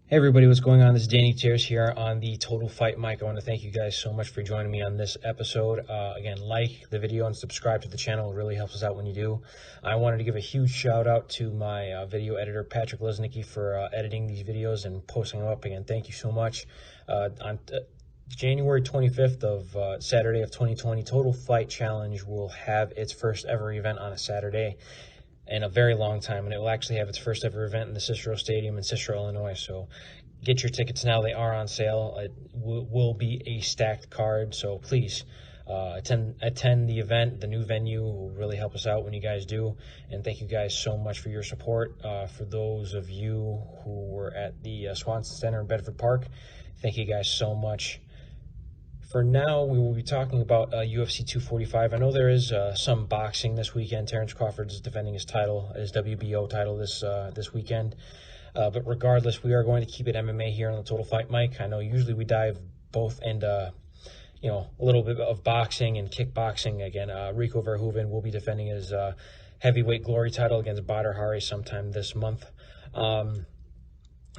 Hey everybody, what's going on? This is Danny Gutierrez here on the Total Fight Mic. I want to thank you guys so much for joining me on this episode. Again, like the video and subscribe to the channel. It really helps us out when you do. I wanted to give a huge shout out to my video editor, Patrick Lesnicki, for editing these videos and posting them up. Again, thank you so much. On January 25th of Saturday of 2020, Total Fight Challenge will have its first ever event on a Saturday in a very long time, and it will actually have its first ever event in the Cicero Stadium in Cicero, Illinois. So get your tickets now. They are on sale. It will be a stacked card, so please attend the event. The new venue will really help us out when you guys do, and thank you guys so much for your support. For those of you who were at the Swanson Center in Bedford Park, thank you guys so much. For now, we will be talking about UFC 245. I know there is some boxing this weekend. Terrence Crawford is defending his title, his WBO title this weekend. But regardless, we are going to keep it MMA here on the Total Fight Mic. I know usually we dive both into, a little bit of boxing and kickboxing. Again, Rico Verhoeven will be defending his heavyweight glory title against Badr Hari sometime this month.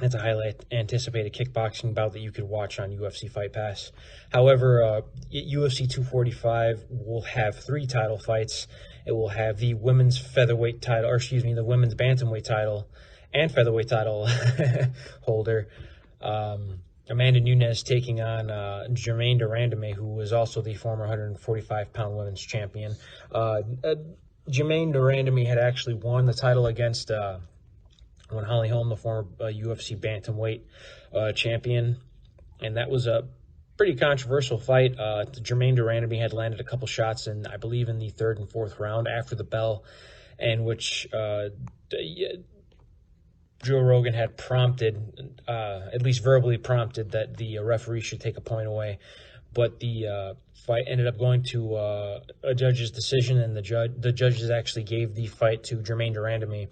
It's a highly anticipated kickboxing bout that you could watch on UFC Fight Pass. However, UFC 245 will have 3 title fights. It will have the women's featherweight title, the women's bantamweight title and featherweight title holder, Amanda Nunes, taking on Germaine de Randamie, who was also the former 145-pound women's champion. Germaine de Randamie had actually won the title against when Holly Holm, the former UFC bantamweight champion, and that was a pretty controversial fight. Germaine de Randamie had landed a couple shots I believe in the 3rd and 4th round after the bell, in which Joe Rogan had prompted, at least verbally prompted, that the referee should take a point away. But the fight ended up going to a judge's decision, and the judges actually gave the fight to Germaine de Randamie.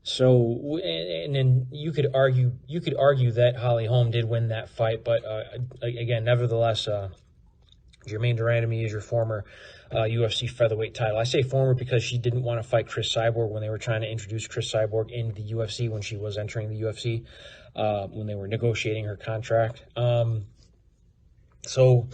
So, and then you could argue that Holly Holm did win that fight, but again, nevertheless, Germaine de Randamie is your former UFC featherweight title. I say former because she didn't want to fight Chris Cyborg when they were trying to introduce Chris Cyborg in the UFC when she was entering the UFC, when they were negotiating her contract. So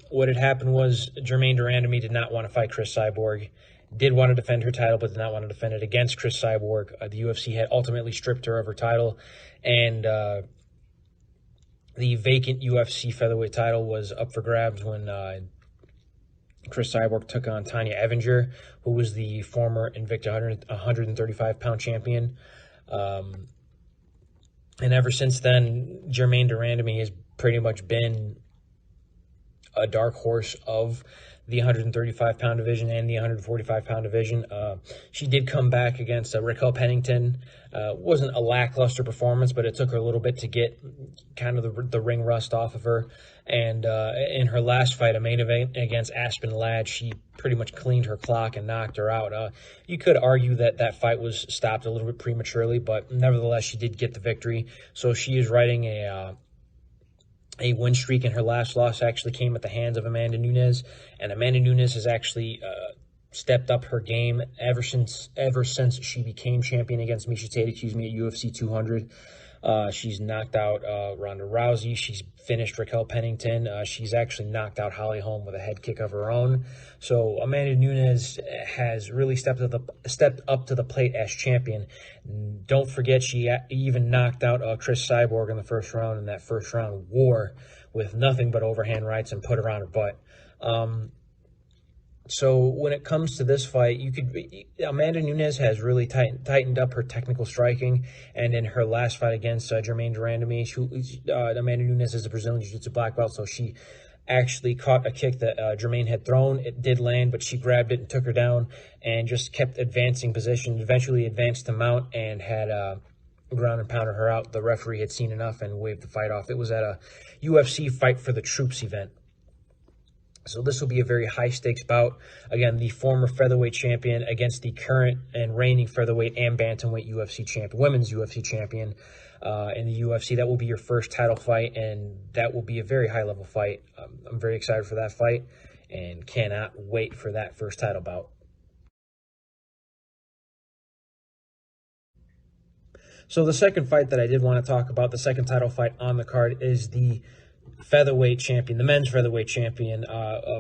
what had happened was Germaine de Randamie did not want to fight Chris Cyborg, did want to defend her title, but did not want to defend it against Chris Cyborg. The UFC had ultimately stripped her of her title, and the vacant UFC featherweight title was up for grabs when Chris Cyborg took on Tanya Evinger, who was the former Invicta 135-pound champion. And ever since then, Germaine de Randamie has pretty much been a dark horse of the 135-pound division and the 145-pound division. She did come back against Raquel Pennington. Wasn't a lackluster performance, but it took her a little bit to get kind of the ring rust off of her. And in her last fight, a main event against Aspen Ladd, she pretty much cleaned her clock and knocked her out. You could argue that that fight was stopped a little bit prematurely, but nevertheless, she did get the victory. So she is riding a win streak, and her last loss actually came at the hands of Amanda Nunes, and Amanda Nunes has actually stepped up her game ever since she became champion against Miesha Tate, at UFC 200. She's knocked out Ronda Rousey. She's finished Raquel Pennington. She's actually knocked out Holly Holm with a head kick of her own. So Amanda Nunes has really stepped up to the plate as champion. Don't forget, she even knocked out Chris Cyborg in the first round, in that first round war with nothing but overhand rights and put her on her butt. So when it comes to this fight, Amanda Nunes has really tightened up her technical striking, and in her last fight against Germaine de Randamie, Amanda Nunes is a Brazilian Jiu-Jitsu black belt, so she actually caught a kick that Germaine had thrown. It did land, but she grabbed it and took her down and just kept advancing position, eventually advanced to mount and had ground and pounded her out. The referee had seen enough and waved the fight off. It was at a UFC Fight for the Troops event. So this will be a very high-stakes bout. Again, the former featherweight champion against the current and reigning featherweight and bantamweight UFC champion, women's UFC champion in the UFC. That will be your first title fight, and that will be a very high-level fight. I'm very excited for that fight and cannot wait for that first title bout. So the second fight that I did want to talk about, the second title fight on the card, is the featherweight champion, the men's featherweight champion.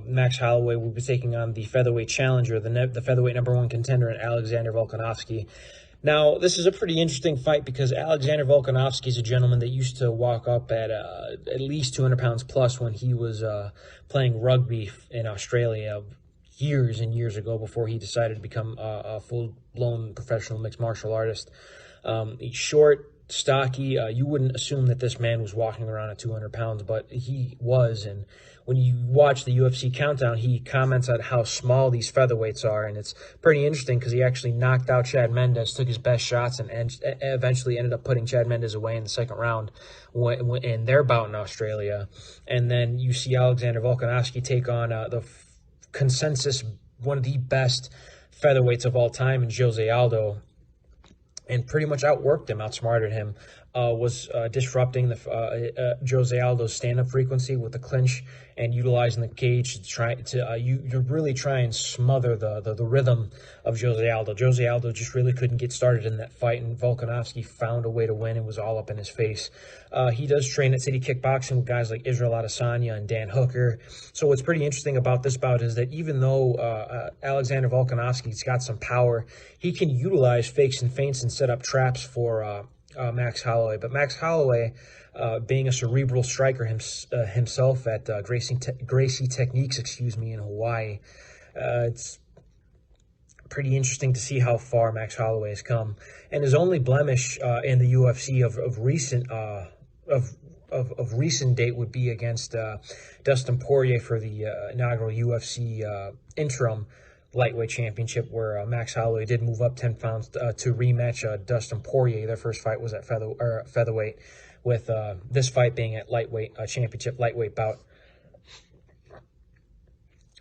Max Holloway will be taking on the featherweight challenger, the featherweight #1 contender, Alexander Volkanovski. Now, this is a pretty interesting fight because Alexander Volkanovski is a gentleman that used to walk up at least 200 pounds plus when he was playing rugby in Australia years and years ago, before he decided to become a full-blown professional mixed martial artist. He's short, stocky. You wouldn't assume that this man was walking around at 200 pounds, but he was. And when you watch the UFC Countdown, he comments on how small these featherweights are, and it's pretty interesting because he actually knocked out Chad Mendes, took his best shots, and eventually ended up putting Chad Mendes away in the second round in their bout in Australia. And then you see Alexander Volkanovski take on the consensus one of the best featherweights of all time, in Jose Aldo, and pretty much outworked him, outsmarted him. Was disrupting the Jose Aldo's stand-up frequency with the clinch and utilizing the cage to try to you really try and smother the rhythm of Jose Aldo. Jose Aldo just really couldn't get started in that fight, and Volkanovski found a way to win. It was all up in his face. He does train at City Kickboxing with guys like Israel Adesanya and Dan Hooker. So what's pretty interesting about this bout is that even though Alexander Volkanovski's got some power, he can utilize fakes and feints and set up traps for Max Holloway. But Max Holloway, being a cerebral striker himself at Gracie Techniques, in Hawaii, it's pretty interesting to see how far Max Holloway has come. And his only blemish in the UFC of recent date would be against Dustin Poirier for the inaugural UFC interim lightweight championship, where Max Holloway did move up 10 pounds to rematch Dustin Poirier. Their first fight was at featherweight, with this fight being at lightweight, championship lightweight bout.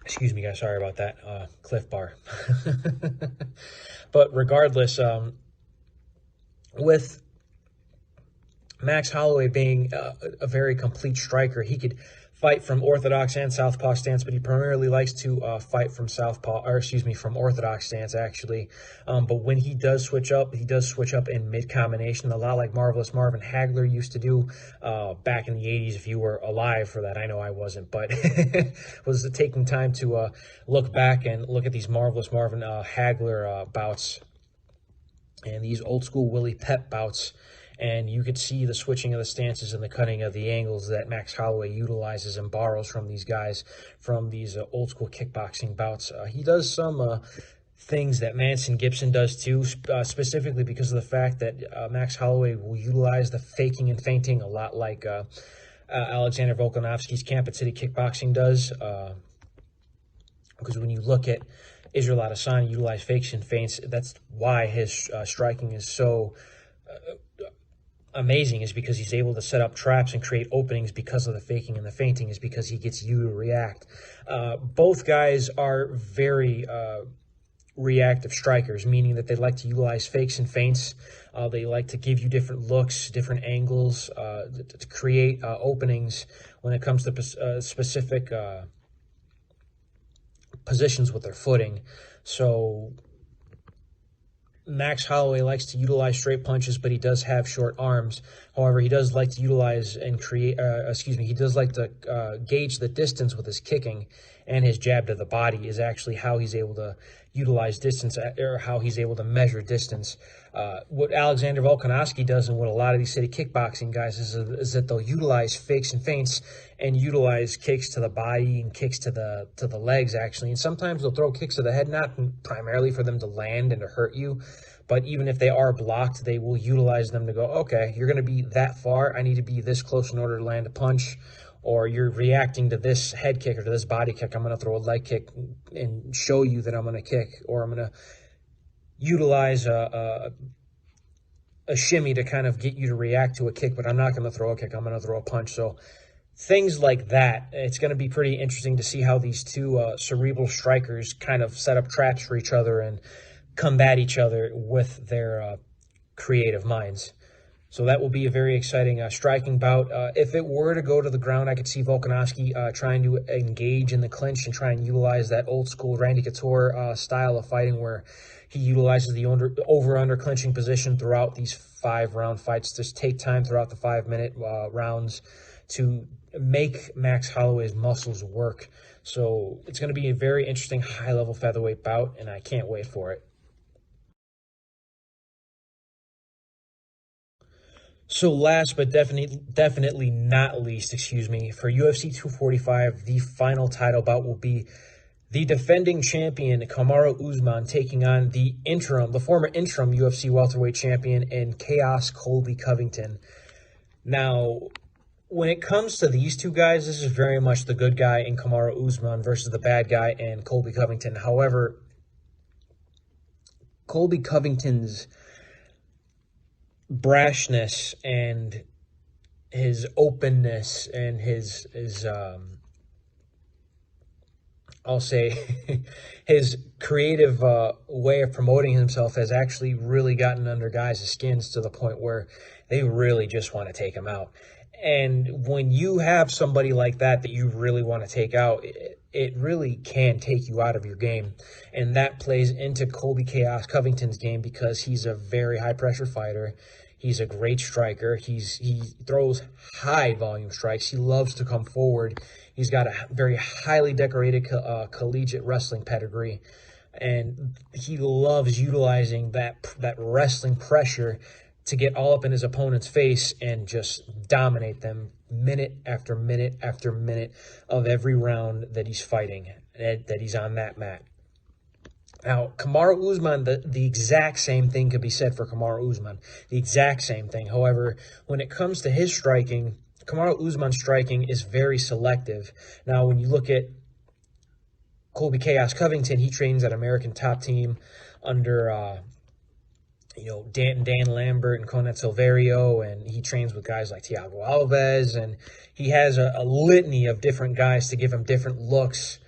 Excuse me, guys, sorry about that, Cliff Bar. But regardless, with Max Holloway being a very complete striker, he could fight from orthodox and southpaw stance, but he primarily likes to fight from from orthodox stance, actually. But when he does switch up in mid-combination, a lot like Marvelous Marvin Hagler used to do back in the 80s, if you were alive for that. I know I wasn't, but was taking time to look back and look at these Marvelous Marvin Hagler bouts and these old-school Willie Pep bouts. And you could see the switching of the stances and the cutting of the angles that Max Holloway utilizes and borrows from these guys, from these old-school kickboxing bouts. He does some things that Manson Gibson does too, specifically because of the fact that Max Holloway will utilize the faking and feinting a lot like Alexander Volkanovski's camp at City Kickboxing does. Because when you look at Israel Adesanya utilize fakes and feints, that's why his striking is so amazing, is because he's able to set up traps and create openings because of the faking and the feinting, is because he gets you to react. Both guys are very reactive strikers, meaning that they like to utilize fakes and feints. They like to give you different looks, different angles, to create openings when it comes to specific positions with their footing. So Max Holloway likes to utilize straight punches, but he does have short arms. However, he does like to utilize and create, he does like to gauge the distance with his kicking, and his jab to the body is actually how he's able to utilize distance, or how he's able to measure distance. What Alexander Volkanovski does, and what a lot of these City Kickboxing guys is that they'll utilize fakes and feints and utilize kicks to the body and kicks to the legs, actually. And sometimes they'll throw kicks to the head, not primarily for them to land and to hurt you, but even if they are blocked, they will utilize them to go, okay, you're going to be that far, I need to be this close in order to land a punch. Or you're reacting to this head kick or to this body kick, I'm going to throw a leg kick and show you that I'm going to kick. Or I'm going to utilize a shimmy to kind of get you to react to a kick, but I'm not going to throw a kick, I'm going to throw a punch. So things like that, it's going to be pretty interesting to see how these two cerebral strikers kind of set up traps for each other and combat each other with their creative minds. So that will be a very exciting striking bout. If it were to go to the ground, I could see Volkanovski trying to engage in the clinch and try and utilize that old school Randy Couture style of fighting, where He utilizes the over-under clinching position throughout these 5-round fights. Just take time throughout the 5-minute rounds to make Max Holloway's muscles work. So it's going to be a very interesting high-level featherweight bout, and I can't wait for it. So last but definitely not least, for UFC 245, the final title bout will be the defending champion Kamaru Usman taking on the former interim UFC welterweight champion and Chaos Colby Covington. Now, when it comes to these two guys, this is very much the good guy in Kamaru Usman versus the bad guy in Colby Covington. However, Colby Covington's brashness and his openness and his I'll say his creative way of promoting himself has actually really gotten under guys' skins to the point where they really just want to take him out. And when you have somebody like that you really want to take out, it really can take you out of your game. And that plays into Colby Chaos Covington's game because he's a very high-pressure fighter. He's a great striker. He throws high-volume strikes. He loves to come forward. He's got a very highly decorated collegiate wrestling pedigree. And he loves utilizing that wrestling pressure to get all up in his opponent's face and just dominate them minute after minute after minute of every round that he's fighting, that he's on that mat. Now, Kamaru Usman, the exact same thing could be said for Kamaru Usman. The exact same thing. However, when it comes to his striking, Kamaru Usman's striking is very selective. Now, when you look at Colby Chaos Covington, he trains at American Top Team under Dan Lambert and Conrad Silverio, and he trains with guys like Thiago Alves, and he has a litany of different guys to give him different looks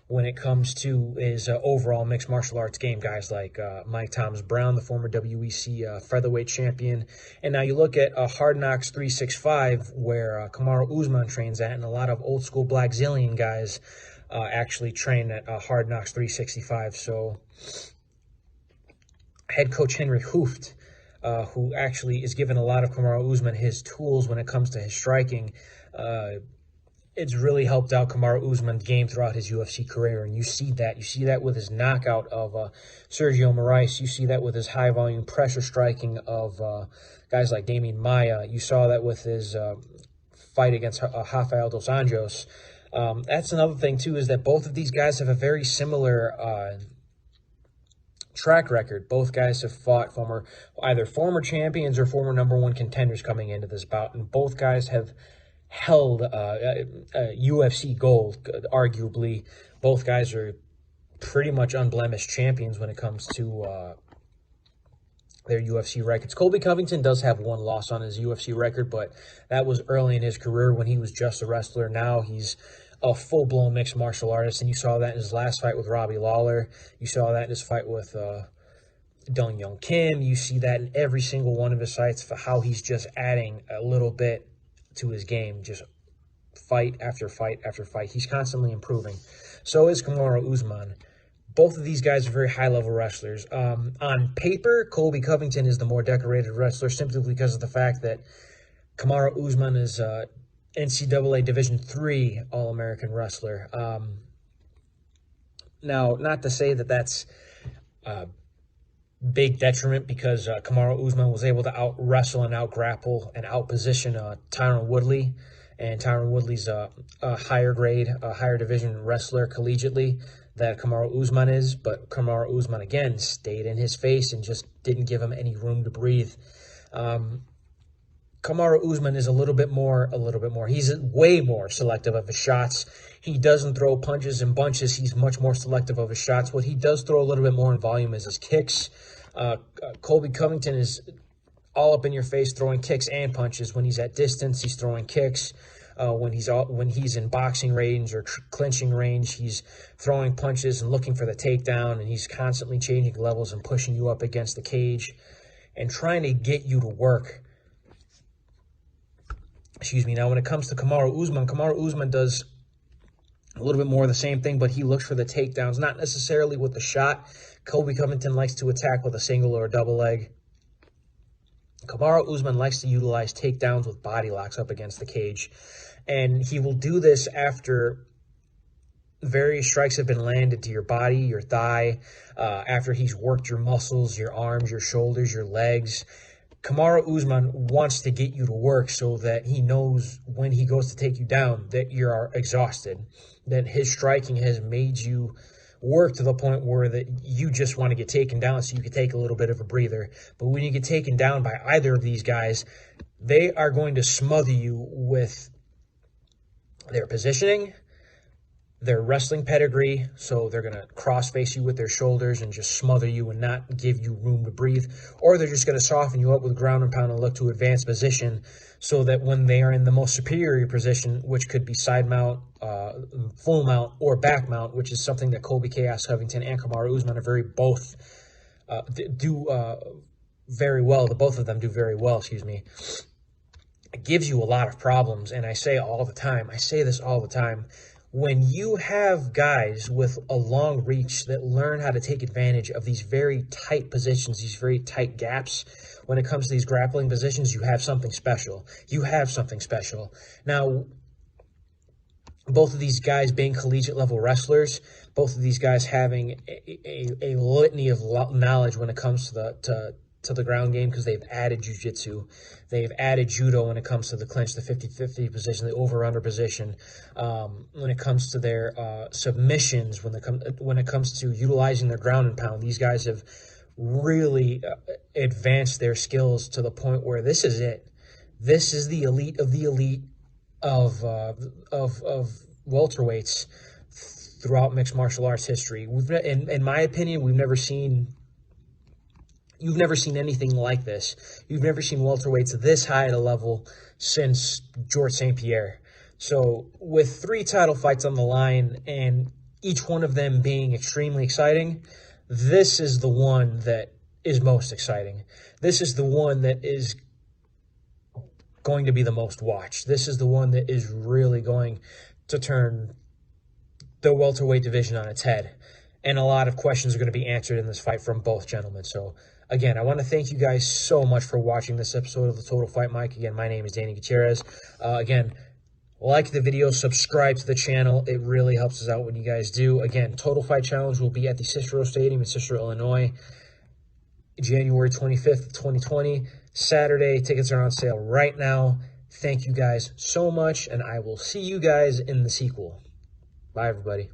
when it comes to his overall mixed martial arts game. Guys like Mike Thomas Brown, the former WEC featherweight champion. And now you look at Hard Knocks 365, where Kamaru Usman trains at, and a lot of old school Blackzilian guys actually train at Hard Knocks 365. So head coach Henry Hooft, who actually is giving a lot of Kamaru Usman his tools when it comes to his striking, it's really helped out Kamaru Usman's game throughout his UFC career, and you see that. You see that with his knockout of Sergio Moraes. You see that with his high-volume pressure striking of guys like Damian Maia. You saw that with his fight against Rafael dos Anjos. That's another thing, too, is that both of these guys have a very similar track record. Both guys have fought either former champions or former #1 contenders coming into this bout, and both guys have held UFC gold, arguably. Both guys are pretty much unblemished champions when it comes to their UFC records. Colby Covington does have one loss on his UFC record, but that was early in his career when he was just a wrestler. Now he's a full-blown mixed martial artist, and you saw that in his last fight with Robbie Lawler. You saw that in his fight with Dong Young Kim. You see that in every single one of his fights, for how he's just adding a little bit to his game, just fight after fight after fight. He's constantly improving. So is Kamaru Usman. Both of these guys are very high-level wrestlers. On paper, Colby Covington is the more decorated wrestler, simply because of the fact that Kamaru Usman is NCAA Division III All-American wrestler. Now, not to say that that's big detriment, because Kamaru Usman was able to out-wrestle and out-grapple and out-position Tyron Woodley. And Tyron Woodley's a higher grade, a higher division wrestler collegiately that Kamaru Usman is. But Kamaru Usman, again, stayed in his face and just didn't give him any room to breathe. Kamaru Usman is a little bit more. He's way more selective of his shots. He doesn't throw punches and bunches. He's much more selective of his shots. What he does throw a little bit more in volume is his kicks. Colby Covington is all up in your face, throwing kicks and punches. When he's at distance, he's throwing kicks. When he's in boxing range or clinching range, he's throwing punches and looking for the takedown, and he's constantly changing levels and pushing you up against the cage and trying to get you to work. Now, when it comes to Kamaru Usman does a little bit more of the same thing, but he looks for the takedowns, not necessarily with the shot, Colby Covington likes to attack with a single or a double leg. Kamaru Usman likes to utilize takedowns with body locks up against the cage. And he will do this after various strikes have been landed to your body, your thigh, after he's worked your muscles, your arms, your shoulders, your legs. Kamaru Usman wants to get you to work so that he knows when he goes to take you down that you are exhausted, that his striking has made you work to the point where that you just want to get taken down so you can take a little bit of a breather. But when you get taken down by either of these guys, they are going to smother you with their positioning, their wrestling pedigree, so they're going to cross-face you with their shoulders and just smother you and not give you room to breathe, or they're just going to soften you up with ground and pound and look to advance position so that when they are in the most superior position, which could be side mount, full mount, or back mount, which is something that Colby Chaos Covington and Kamaru Usman are do very well. The both of them do very well, excuse me. It gives you a lot of problems, and I say this all the time, when you have guys with a long reach that learn how to take advantage of these very tight positions, these very tight gaps, when it comes to these grappling positions, you have something special. You have something special. Now, both of these guys being collegiate level wrestlers, both of these guys having a litany of knowledge when it comes to the ground game, because they've added jiu-jitsu, they've added judo when it comes to the clinch, the 50-50 position, the over-under position, when it comes to their submissions, when it comes to utilizing their ground and pound. These guys have really advanced their skills to the point where this is it. This is the elite of the elite of welterweights throughout mixed martial arts history. In my opinion, you've never seen anything like this. You've never seen welterweights this high at a level since George St. Pierre. So with 3 title fights on the line and each one of them being extremely exciting, this is the one that is most exciting. This is the one that is going to be the most watched. This is the one that is really going to turn the welterweight division on its head. And a lot of questions are going to be answered in this fight from both gentlemen. So again, I want to thank you guys so much for watching this episode of the Total Fight Mike. Again, my name is Danny Gutierrez. Again, like the video, subscribe to the channel. It really helps us out when you guys do. Again, Total Fight Challenge will be at the Cicero Stadium in Cicero, Illinois, January 25th, 2020. Saturday, tickets are on sale right now. Thank you guys so much, and I will see you guys in the sequel. Bye, everybody.